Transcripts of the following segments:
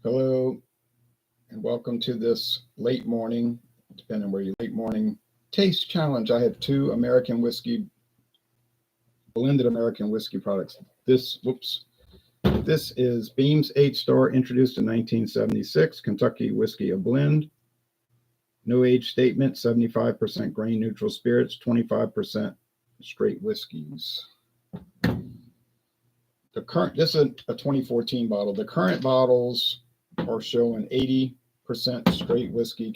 Hello, and welcome to this late morning, depending on where you late morning taste challenge. I have two blended American whiskey products. This is Beam's 8 Star, introduced in 1976, Kentucky whiskey, a blend. No age statement, 75% grain neutral spirits, 25% straight whiskeys. This is a 2014 bottle. The current bottles are showing 80% straight whiskey,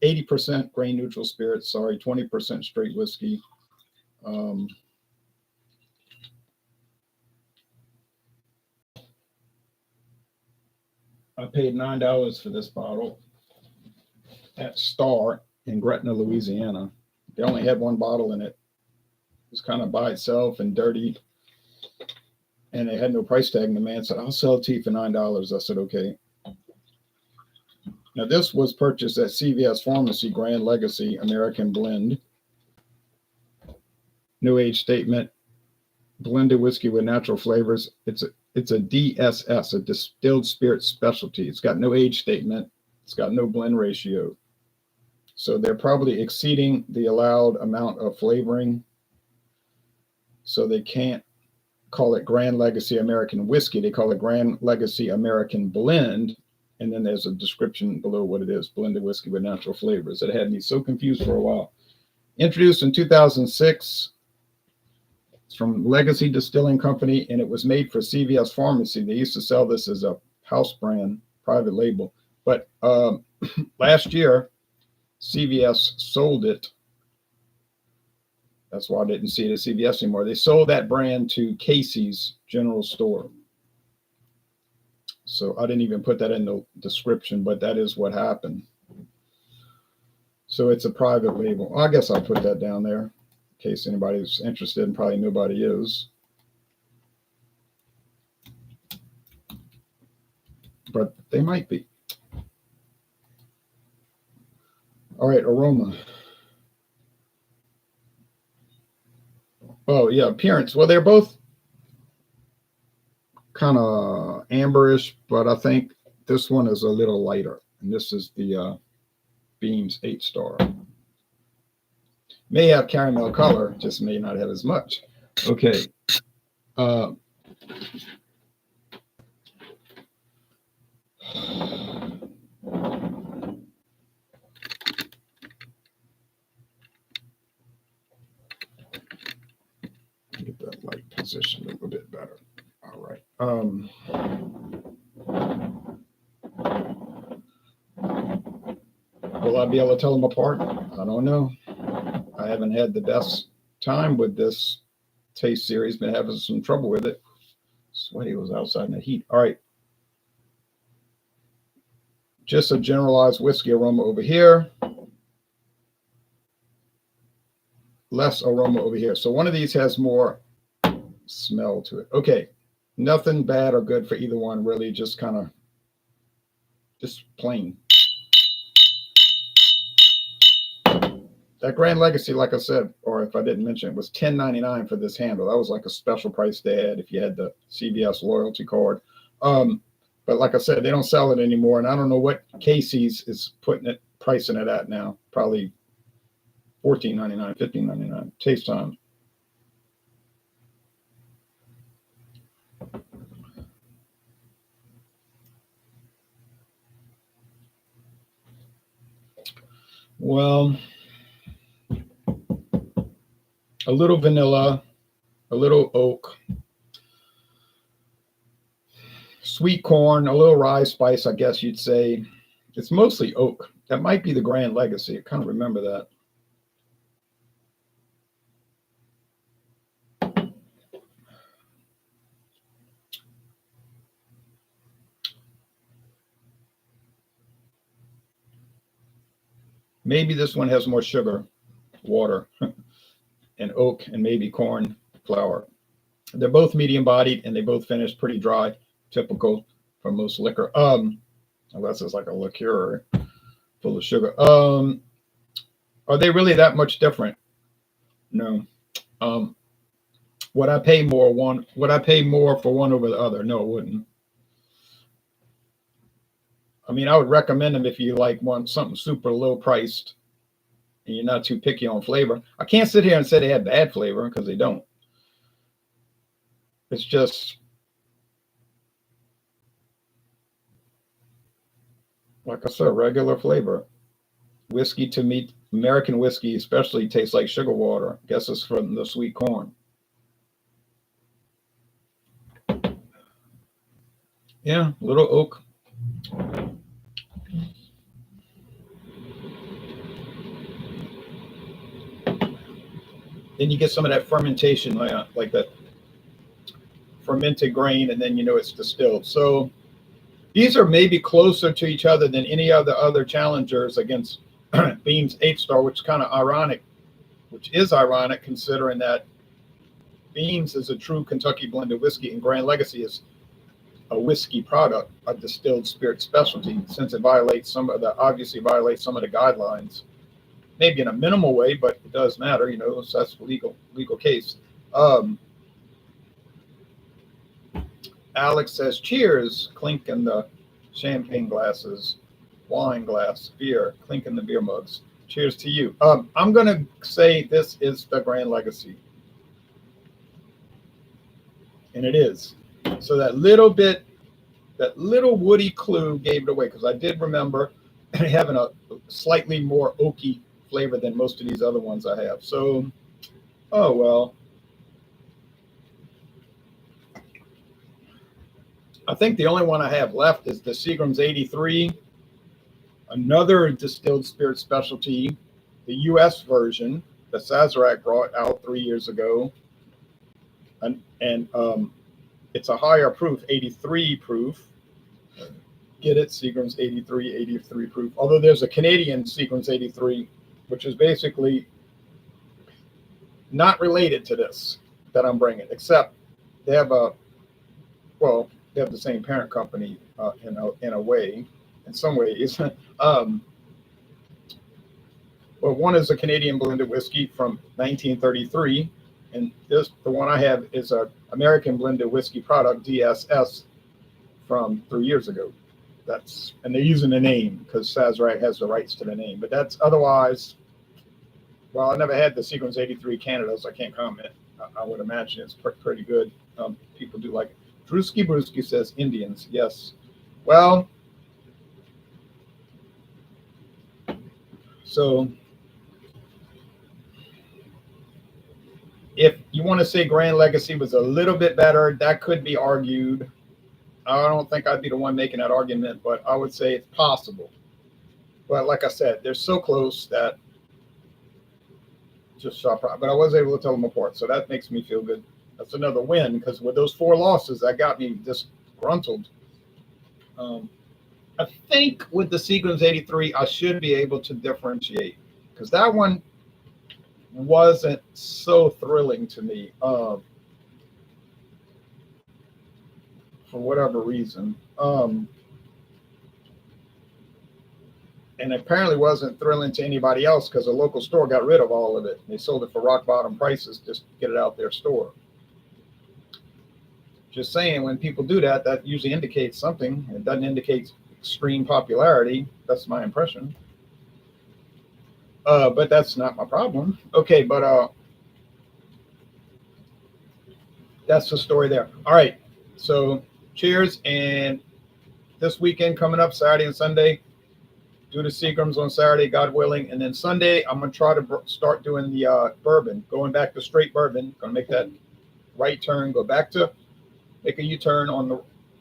80% grain neutral spirits, 20% straight whiskey. I paid $9 for this bottle at Star in Gretna, Louisiana. They only had one bottle in it. It was kind of by itself and dirty, and they had no price tag. And the man said, "I'll sell it to you for $9." I said, "Okay." Now, this was purchased at CVS Pharmacy, Grand Legacy American Blend. No age statement, blended whiskey with natural flavors. It's a DSS, a distilled spirit specialty. It's got no age statement. It's got no blend ratio. So they're probably exceeding the allowed amount of flavoring. So they can't call it Grand Legacy American Whiskey. They call it Grand Legacy American Blend. And then there's a description below what it is: blended whiskey with natural flavors. It had me so confused for a while. Introduced in 2006. It's from Legacy Distilling Company, and it was made for CVS Pharmacy. They used to sell this as a house brand, private label. But last year, CVS sold it. That's why I didn't see it at CVS anymore. They sold that brand to Casey's General Store. So I didn't even put that in the description, but that is what happened. So it's a private label. I guess I'll put that down there in case anybody's interested, and probably nobody is. But they might be. All right, aroma. Oh, yeah, appearance. Well, they're both kind of amberish, but I think this one is a little lighter. And this is the Beam's 8 Star. May have caramel color, just may not have as much. Okay. Get that light positioned a little bit better. All right. Will I be able to tell them apart? I don't know. I haven't had the best time with this taste series. Been having some trouble with it. Sweaty was outside in the heat. All right. Just a generalized whiskey aroma over here. Less aroma over here. So one of these has more smell to it. Okay. Nothing bad or good for either one, really. Just kind of, just plain. That Grand Legacy, like I said, or if I didn't mention it, was $10.99 for this handle. That was like a special price they had if you had the CVS loyalty card. But like I said, they don't sell it anymore, and I don't know what Casey's is pricing it at now. Probably $14.99, $15.99. Taste time. Well, a little vanilla, a little oak, sweet corn, a little rye spice, I guess you'd say. It's mostly oak. That might be the Grand Legacy. I kind of remember that. Maybe this one has more sugar, water, and oak, and maybe corn flour. They're both medium bodied, and they both finish pretty dry, typical for most liquor. Unless it's like a liqueur full of sugar. Are they really that much different? No. Would I pay more for one over the other? No, it wouldn't. I mean, I would recommend them if you like want something super low priced and you're not too picky on flavor. I can't sit here and say they have bad flavor because they don't. It's just, like I said, regular flavor. Whiskey to me, American whiskey especially tastes like sugar water. I guess it's from the sweet corn. Yeah, little oak. Then you get some of that fermentation, like that fermented grain, and then you know it's distilled. So these are maybe closer to each other than any other challengers against Beam's 8 Star, which is kind of ironic, which is ironic considering that Beam's is a true Kentucky blended whiskey and Grand Legacy is a whiskey product, a distilled spirit specialty, since it obviously violates some of the guidelines, maybe in a minimal way, but it does matter, so that's a legal case. Alex says, cheers, clink in the champagne glasses, wine glass, beer, clink in the beer mugs. Cheers to you. I'm going to say this is the Grand Legacy. And it is. So that little woody clue gave it away, because I did remember having a slightly more oaky flavor than most of these other ones I have. So, oh well. I think the only one I have left is the Seagram's 83, another distilled spirit specialty, the U.S. version that Sazerac brought out 3 years ago. And it's a higher proof, 83 proof. Get it? Seagram's 83 proof. Although there's a Canadian Seagram's 83, which is basically not related to this that I'm bringing, except they have they have the same parent company in a way, in some ways. Well, one is a Canadian blended whiskey from 1933, and the one I have is a American blended whiskey product, DSS, from 3 years ago. And they're using the name because Sazerac has the rights to the name, but that's otherwise. Well, I never had the Seagram's 83 Canada, so I can't comment. I would imagine it's pretty good. People do like it. Drewski Brewski says Indians. Yes. Well, so if you want to say Grand Legacy was a little bit better, that could be argued. I don't think I'd be the one making that argument, but I would say it's possible. But like I said, they're so close that but I was able to tell them apart. So that makes me feel good. That's another win, because with those 4 losses, that got me disgruntled. I think with the Seagram's 83, I should be able to differentiate, because that one wasn't so thrilling to me for whatever reason. And apparently wasn't thrilling to anybody else, because a local store got rid of all of it. They sold it for rock bottom prices just to get it out their store. Just saying, when people do that, that usually indicates something. It doesn't indicate extreme popularity. That's my impression. But that's not my problem. Okay, but that's the story there. All right, so cheers. And this weekend coming up, Saturday and Sunday, do the Seagrams on Saturday, God willing. And then Sunday, I'm going to try to start doing the bourbon, going back to straight bourbon. Going to make that right turn, go back to, make a U-turn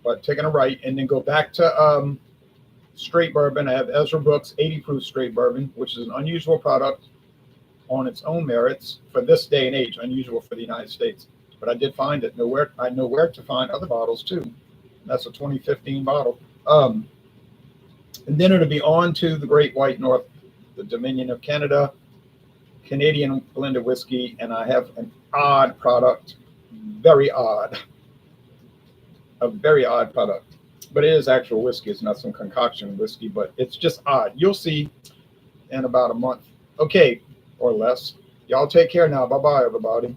but taking a right, and then go back to straight bourbon. I have Ezra Brooks 80 proof straight bourbon, which is an unusual product on its own merits for this day and age, unusual for the United States. But I did find it. I know where to find other bottles too. That's a 2015 bottle. And then it'll be on to the Great White North, the Dominion of Canada, Canadian blended whiskey, and I have an odd product, a very odd product. But it is actual whiskey. It's not some concoction whiskey, but it's just odd. You'll see in about a month. Okay, or less. Y'all take care now. Bye-bye, everybody.